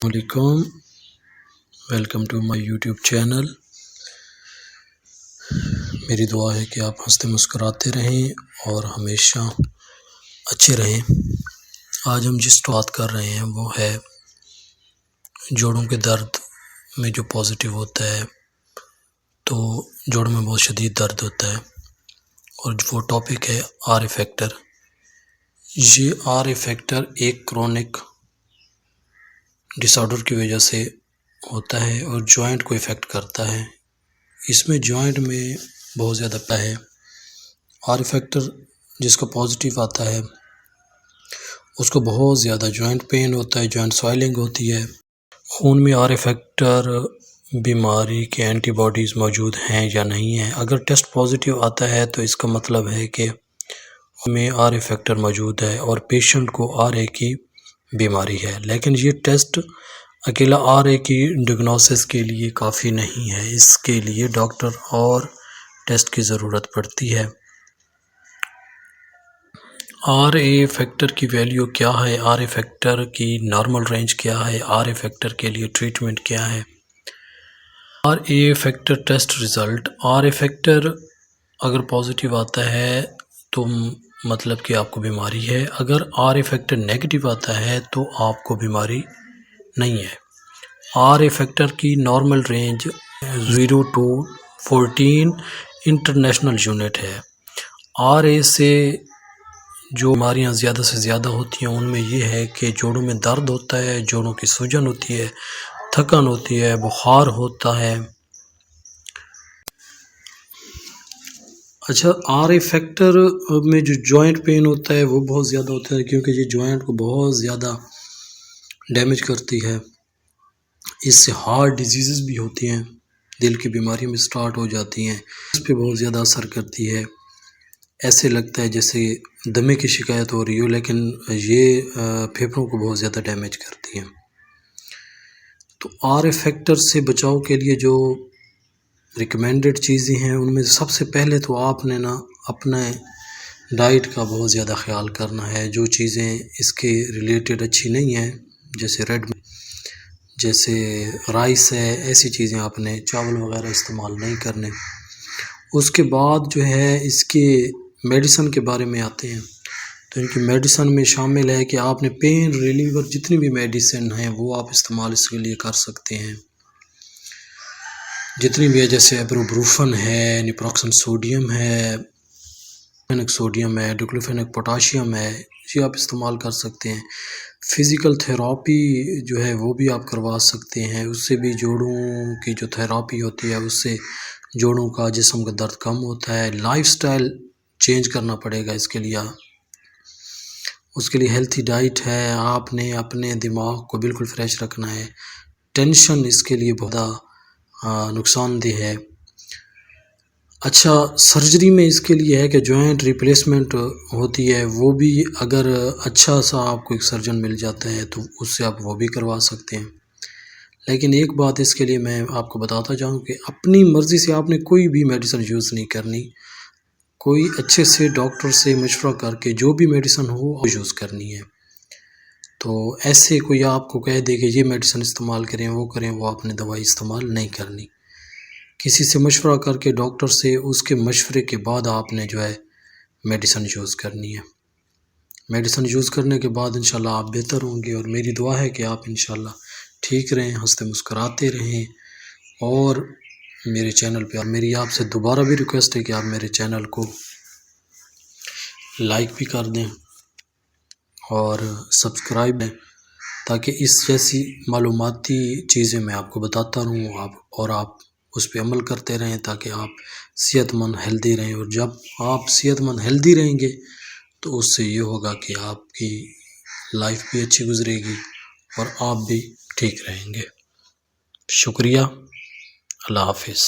علیکم، welcome to my YouTube channel. میری دعا ہے کہ آپ ہنستے مسکراتے رہیں اور ہمیشہ اچھے رہیں۔ آج ہم جس بات کر رہے ہیں وہ ہے جوڑوں کے درد میں جو پازیٹیو ہوتا ہے، تو جوڑوں میں بہت شدید درد ہوتا ہے، اور وہ ٹاپک ہے آر اے فیکٹر۔ یہ آر اے فیکٹر ایک کرونک ڈس آرڈر کی وجہ سے ہوتا ہے اور جوائنٹ کو افیکٹ کرتا ہے۔ اس میں جوائنٹ میں بہت زیادہ ہے۔ آر اے فیکٹر جس کا پازیٹیو آتا ہے اس کو بہت زیادہ جوائنٹ پین ہوتا ہے، جوائنٹ سوائلنگ ہوتی ہے۔ خون میں آر اے فیکٹر بیماری کے اینٹی باڈیز موجود ہیں یا نہیں ہیں۔ اگر ٹیسٹ پازیٹیو آتا ہے تو اس کا مطلب ہے کہ میں آر اے فیکٹر موجود ہے اور پیشنٹ کو آر اے کی بیماری ہے، لیکن یہ ٹیسٹ اکیلا آر اے کی ڈائگنوسس کے لیے کافی نہیں ہے، اس کے لیے ڈاکٹر اور ٹیسٹ کی ضرورت پڑتی ہے۔ آر اے فیکٹر کی ویلیو کیا ہے، آر اے فیکٹر کی نارمل رینج کیا ہے، آر اے فیکٹر کے لیے ٹریٹمنٹ کیا ہے۔ R A factor test result, R A factor اگر پازیٹیو آتا ہے تو مطلب کہ آپ کو بیماری ہے، اگر آر اے فیکٹر نیگیٹو آتا ہے تو آپ کو بیماری نہیں ہے۔ آر اے فیکٹر کی normal range 0 to 14 international unit ہے۔ آر اے سے جو بیماریاں زیادہ سے زیادہ ہوتی ہیں ان میں یہ ہے کہ جوڑوں میں درد ہوتا ہے، جوڑوں کی سوجن ہوتی ہے، تھکن ہوتی ہے، بخار ہوتا ہے۔ اچھا، آر اے فیکٹر میں جو جوائنٹ پین ہوتا ہے وہ بہت زیادہ ہوتا ہے، کیونکہ یہ جوائنٹ کو بہت زیادہ ڈیمیج کرتی ہے۔ اس سے ہارٹ ڈیزیزز بھی ہوتی ہیں، دل کی بیماریاں بھی سٹارٹ ہو جاتی ہیں، اس پہ بہت زیادہ اثر کرتی ہے۔ ایسے لگتا ہے جیسے دمے کی شکایت ہو رہی ہو، لیکن یہ پھیپھڑوں کو بہت زیادہ ڈیمیج کرتی ہیں۔ تو آر اے فیکٹر سے بچاؤ کے لیے جو ریکمینڈڈ چیزیں ہیں ان میں سب سے پہلے تو آپ نے اپنا ڈائٹ کا بہت زیادہ خیال کرنا ہے۔ جو چیزیں اس کے ریلیٹڈ اچھی نہیں ہیں، جیسے رائس ہے، ایسی چیزیں آپ نے چاول وغیرہ استعمال نہیں کرنے۔ اس کے بعد جو ہے اس کے میڈیسن کے بارے میں آتے ہیں، تو ان کی میڈیسن میں شامل ہے کہ آپ نے پین ریلیور جتنی بھی میڈیسن ہیں وہ آپ استعمال اس کے لیے کر سکتے ہیں، جتنی بھی ہے، جیسے ایبروبروفن ہے، نیپروکسن سوڈیم ہے، سوڈیم ہے، ڈیکلوفینک پوٹاشیم ہے، یہ آپ استعمال کر سکتے ہیں۔ فزیکل تھراپی جو ہے وہ بھی آپ کروا سکتے ہیں، اس سے بھی جوڑوں کی جو تھراپی ہوتی ہے اس سے جوڑوں کا جسم کا درد کم ہوتا ہے۔ لائف سٹائل چینج کرنا پڑے گا اس کے لیے ہیلتھی ڈائٹ ہے، آپ نے اپنے دماغ کو بالکل فریش رکھنا ہے۔ ٹینشن اس کے لیے بہت نقصان دہ ہے۔ اچھا، سرجری میں اس کے لیے ہے کہ جوائنٹ ریپلیسمنٹ ہوتی ہے، وہ بھی اگر اچھا سا آپ کو ایک سرجن مل جاتا ہے تو اس سے آپ وہ بھی کروا سکتے ہیں۔ لیکن ایک بات اس کے لیے میں آپ کو بتاتا جاؤں کہ اپنی مرضی سے آپ نے کوئی بھی میڈیسن یوز نہیں کرنی، کوئی اچھے سے ڈاکٹر سے مشورہ کر کے جو بھی میڈیسن ہو وہ یوز کرنی ہے۔ تو ایسے کوئی آپ کو کہہ دے کہ یہ میڈیسن استعمال کریں، وہ آپ نے دوائی استعمال نہیں کرنی۔ کسی سے مشورہ کر کے ڈاکٹر سے، اس کے مشورے کے بعد آپ نے جو ہے میڈیسن یوز کرنی ہے۔ میڈیسن یوز کرنے کے بعد انشاءاللہ آپ بہتر ہوں گے، اور میری دعا ہے کہ آپ انشاءاللہ ٹھیک رہیں، ہنستے مسکراتے رہیں، اور میرے چینل پہ میری آپ سے دوبارہ بھی ریکویسٹ ہے کہ آپ میرے چینل کو لائک بھی کر دیں اور سبسکرائب دیں، تاکہ اس جیسی معلوماتی چیزیں میں آپ کو بتاتا رہوں، اور آپ اس پہ عمل کرتے رہیں تاکہ آپ صحت مند ہیلدی رہیں۔ اور جب آپ صحت مند ہیلدی رہیں گے تو اس سے یہ ہوگا کہ آپ کی لائف بھی اچھی گزرے گی اور آپ بھی ٹھیک رہیں گے۔ شکریہ، اللہ حافظ۔